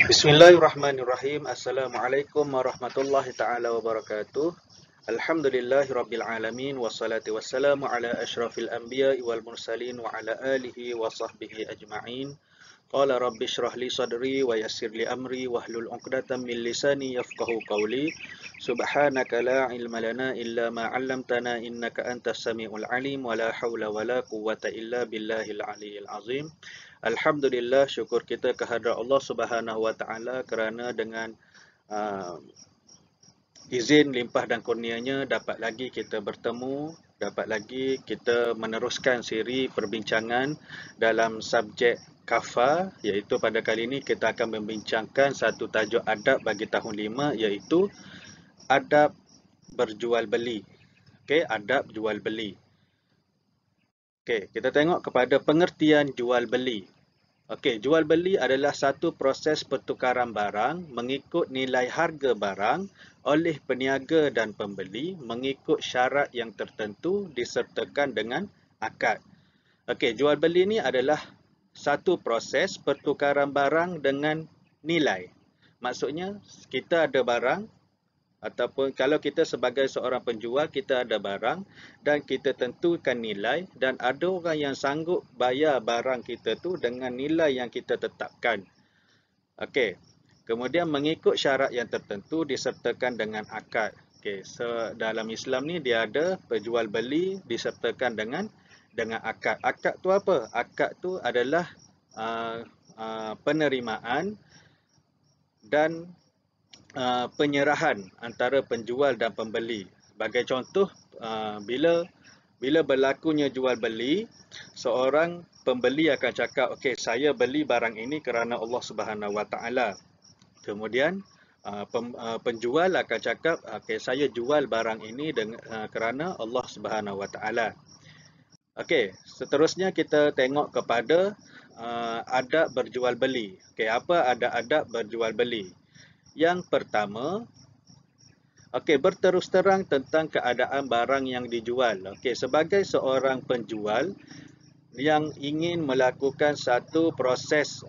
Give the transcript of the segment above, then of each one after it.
Bismillahirrahmanirrahim. Assalamualaikum warahmatullahi taala wabarakatuh. Alhamdulillahirabbil alamin wassalatu wassalamu ala asyrafil anbiya'i wal mursalin wa ala alihi wa sahbihi ajma'in. Qala rabbi shrah li sadri wa yassir li amri wahlul 'uqdatam min lisani yafqahu qawli. Subhanaka la ilma lana illa ma 'allamtana innaka antas samiul alim wa la haula wa la quwwata illa billahil aliyyil azim. Alhamdulillah, syukur kita kehadrat Allah Subhanahu wa taala kerana dengan uh, izin limpah dan kurnianya dapat lagi kita bertemu, dapat lagi kita meneruskan siri perbincangan dalam subjek kafa, iaitu pada kali ini kita akan membincangkan satu tajuk adab bagi tahun 5, iaitu adab berjual beli. Okey, adab jual beli. Okey, kita tengok kepada pengertian jual beli. Okey, jual beli adalah satu proses pertukaran barang mengikut nilai harga barang oleh peniaga dan pembeli mengikut syarat yang tertentu disertakan dengan akad. Okey, jual beli ni adalah satu proses pertukaran barang dengan nilai. Maksudnya kita ada barang, ataupun kalau kita sebagai seorang penjual, kita ada barang dan kita tentukan nilai, dan ada orang yang sanggup bayar barang kita tu dengan nilai yang kita tetapkan. Okey. Kemudian mengikut syarat yang tertentu disertakan dengan akad. Okey, dalam Islam ni dia ada penjual beli disertakan dengan akad. Akad tu apa? Akad tu adalah penerimaan dan penyerahan antara penjual dan pembeli. Sebagai contoh, bila berlakunya jual beli, seorang pembeli akan cakap, okey, saya beli barang ini kerana Allah Subhanahu Wa Taala. Kemudian penjual akan cakap, okey, saya jual barang ini kerana Allah Subhanahu Wa Taala. Okey, seterusnya kita tengok kepada adab berjual beli. Okey, apa ada adab berjual beli? Yang pertama, okey, berterus terang tentang keadaan barang yang dijual. Okey, sebagai seorang penjual yang ingin melakukan satu proses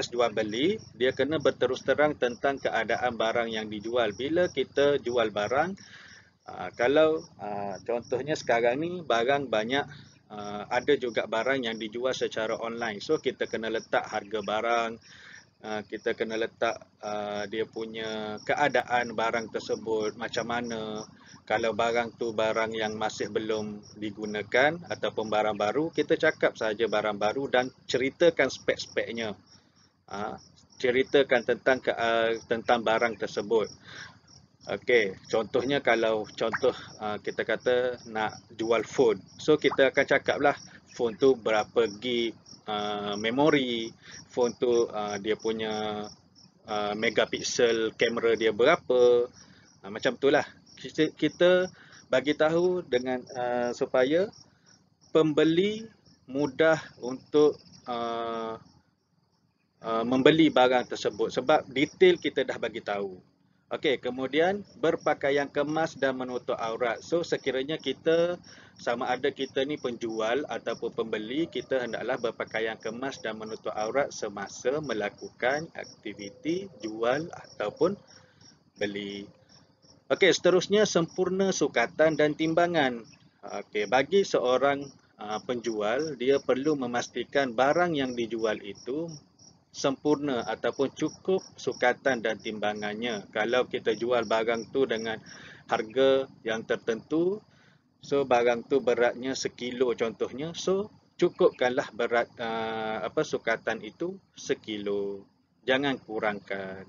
jual beli, dia kena berterus terang tentang keadaan barang yang dijual. Bila kita jual barang, kalau contohnya sekarang ni barang banyak, ada juga barang yang dijual secara online. So kita kena letak harga barang, kita kena letak dia punya keadaan barang tersebut macam mana. Kalau barang tu barang yang masih belum digunakan ataupun barang baru, kita cakap saja barang baru dan ceritakan spek-speknya. Ceritakan tentang barang tersebut. Okey, contohnya kalau kita kata nak jual phone. So kita akan cakaplah phone tu berapa gig memori, phone tu dia punya megapiksel kamera dia berapa. Macam itulah. Kita bagi tahu dengan supaya pembeli mudah untuk membeli barang tersebut sebab detail kita dah bagi tahu. Okey, kemudian berpakaian kemas dan menutup aurat. So sekiranya kita, sama ada kita ni penjual ataupun pembeli, kita hendaklah berpakaian kemas dan menutup aurat semasa melakukan aktiviti jual ataupun beli. Okey, seterusnya sempurna sukatan dan timbangan. Okey, bagi seorang penjual, dia perlu memastikan barang yang dijual itu sempurna ataupun cukup sukatan dan timbangannya. Kalau kita jual barang tu dengan harga yang tertentu, so barang tu beratnya 1 kilo contohnya, so cukupkanlah berat sukatan itu 1 kilo. Jangan kurangkan.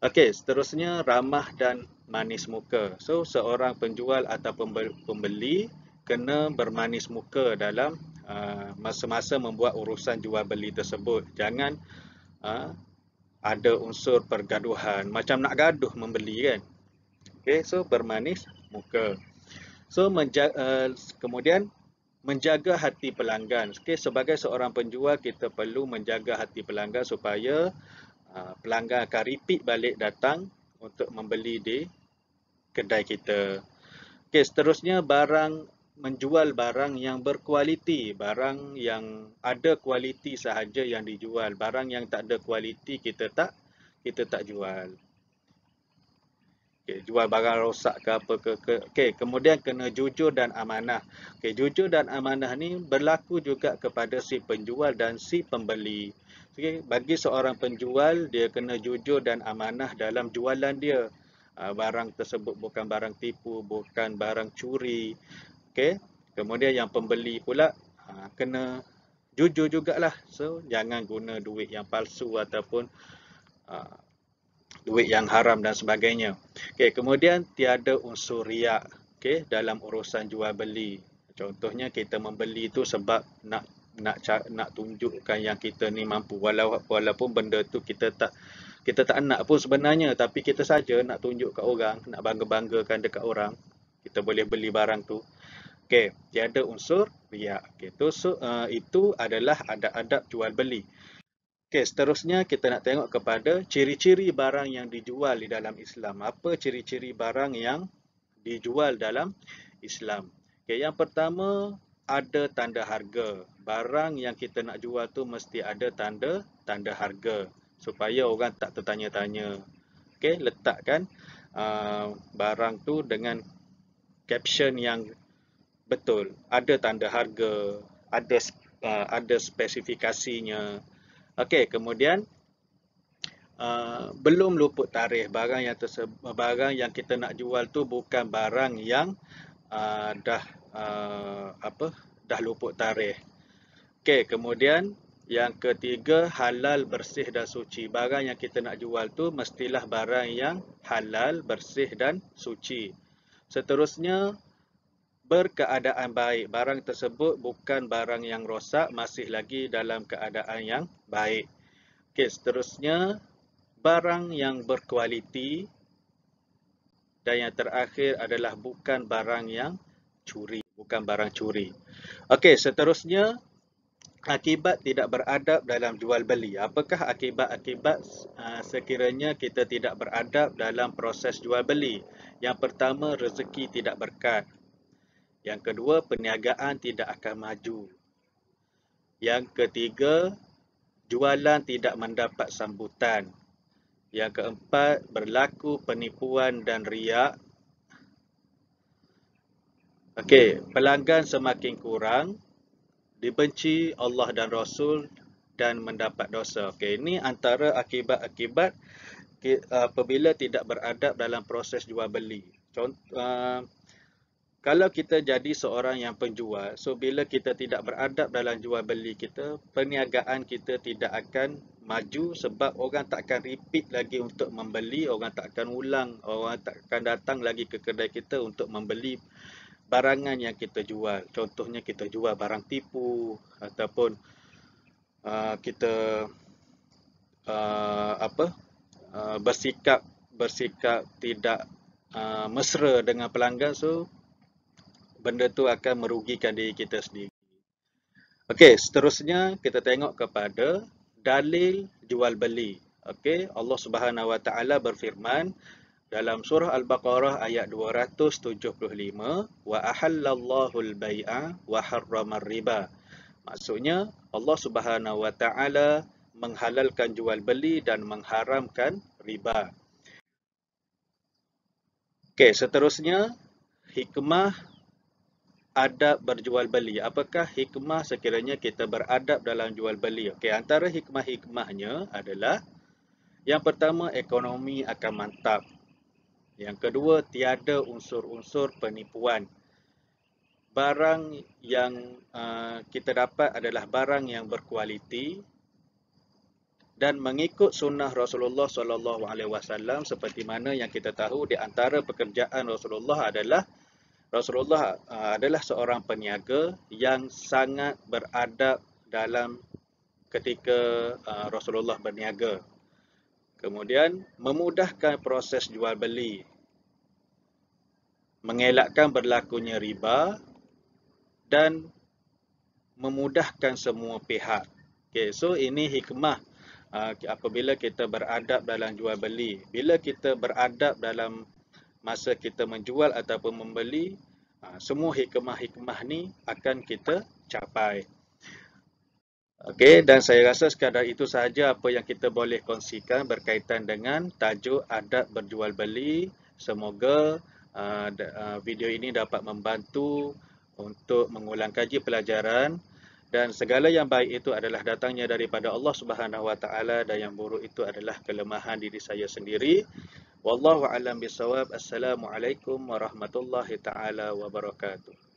Okey, seterusnya ramah dan manis muka. So seorang penjual atau pembeli kena bermanis muka dalam masa-masa membuat urusan jual beli tersebut. Jangan ada unsur pergaduhan, macam nak gaduh membeli kan. Okey, so bermanis muka. So kemudian menjaga hati pelanggan. Okey, sebagai seorang penjual kita perlu menjaga hati pelanggan supaya pelanggan akan repeat balik datang untuk membeli di kedai kita. Okey, seterusnya barang menjual barang yang berkualiti, barang yang ada kualiti sahaja yang dijual. Barang yang tak ada kualiti kita tak jual. Okay, jual barang rosak ke apa ke. Okey, kemudian kena jujur dan amanah. Okey, jujur dan amanah ni berlaku juga kepada si penjual dan si pembeli. Okey, bagi seorang penjual, dia kena jujur dan amanah dalam jualan dia. Barang tersebut bukan barang tipu, bukan barang curi. Okey. Kemudian yang pembeli pula kena jujur jugalah. So, jangan guna duit yang palsu ataupun uh, duit yang haram dan sebagainya. Okey, kemudian tiada unsur riak, okey, dalam urusan jual beli. Contohnya kita membeli itu sebab nak tunjukkan yang kita ni mampu, walaupun benda tu kita tak nak pun sebenarnya, tapi kita saja nak tunjuk kat orang, nak bangga-banggakan dekat orang. Kita boleh beli barang tu. Okey, tiada unsur riak. Okey, itu adalah adab-adab jual beli. Okey, seterusnya kita nak tengok kepada ciri-ciri barang yang dijual di dalam Islam. Apa ciri-ciri barang yang dijual dalam Islam? Okey, yang pertama ada tanda harga. Barang yang kita nak jual tu mesti ada tanda harga supaya orang tak tertanya-tanya. Okey, letakkan barang tu dengan caption yang betul. Ada tanda harga, ada spesifikasinya. Okey, kemudian belum luput tarikh. Barang yang kita nak jual tu bukan barang yang dah luput tarikh. Okey, kemudian yang ketiga, halal, bersih dan suci. Barang yang kita nak jual tu mestilah barang yang halal, bersih dan suci. Seterusnya, berkeadaan baik. Barang tersebut bukan barang yang rosak, masih lagi dalam keadaan yang baik. Okey, seterusnya barang yang berkualiti, dan yang terakhir adalah bukan barang yang curi, bukan barang curi. Okey, seterusnya akibat tidak beradab dalam jual beli. Apakah akibat-akibat sekiranya kita tidak beradab dalam proses jual beli? Yang pertama, rezeki tidak berkat. Yang kedua, perniagaan tidak akan maju. Yang ketiga, jualan tidak mendapat sambutan. Yang keempat, berlaku penipuan dan riak. Okey, pelanggan semakin kurang, dibenci Allah dan Rasul dan mendapat dosa. Okey, ini antara akibat-akibat apabila tidak beradab dalam proses jual beli. Kalau kita jadi seorang yang penjual, so bila kita tidak beradab dalam jual beli kita, perniagaan kita tidak akan maju sebab orang tak akan repeat lagi untuk membeli, orang tak akan ulang, orang tak akan datang lagi ke kedai kita untuk membeli barangan yang kita jual. Contohnya kita jual barang tipu ataupun kita bersikap tidak mesra dengan pelanggan, so benda tu akan merugikan diri kita sendiri. Okey, seterusnya kita tengok kepada dalil jual beli. Okey, Allah Subhanahu Wa Taala berfirman dalam surah Al-Baqarah ayat 275, wa ahallallahu al-bai'a wa harrama riba. Maksudnya Allah Subhanahu Wa Taala menghalalkan jual beli dan mengharamkan riba. Okey, seterusnya hikmah adab berjual beli. Apakah hikmah sekiranya kita beradab dalam jual beli? Okey, antara hikmah-hikmahnya adalah yang pertama, ekonomi akan mantap. Yang kedua, tiada unsur-unsur penipuan. Barang yang kita dapat adalah barang yang berkualiti dan mengikut sunnah Rasulullah SAW, seperti mana yang kita tahu di antara pekerjaan Rasulullah adalah seorang peniaga yang sangat beradab dalam ketika Rasulullah berniaga. Kemudian memudahkan proses jual beli, mengelakkan berlakunya riba dan memudahkan semua pihak. Okay, so ini hikmah apabila kita beradab dalam jual beli. Bila kita beradab dalam masa kita menjual ataupun membeli, Semua hikmah-hikmah ni akan kita capai. Okey, dan saya rasa sekadar itu sahaja apa yang kita boleh kongsikan berkaitan dengan tajuk adab berjual beli. Semoga video ini dapat membantu untuk mengulang kaji pelajaran, dan segala yang baik itu adalah datangnya daripada Allah Subhanahu Wa Taala, dan yang buruk itu adalah kelemahan diri saya sendiri. Wallahu a'lam bisawab. Assalamualaikum warahmatullahi taala wabarakatuh.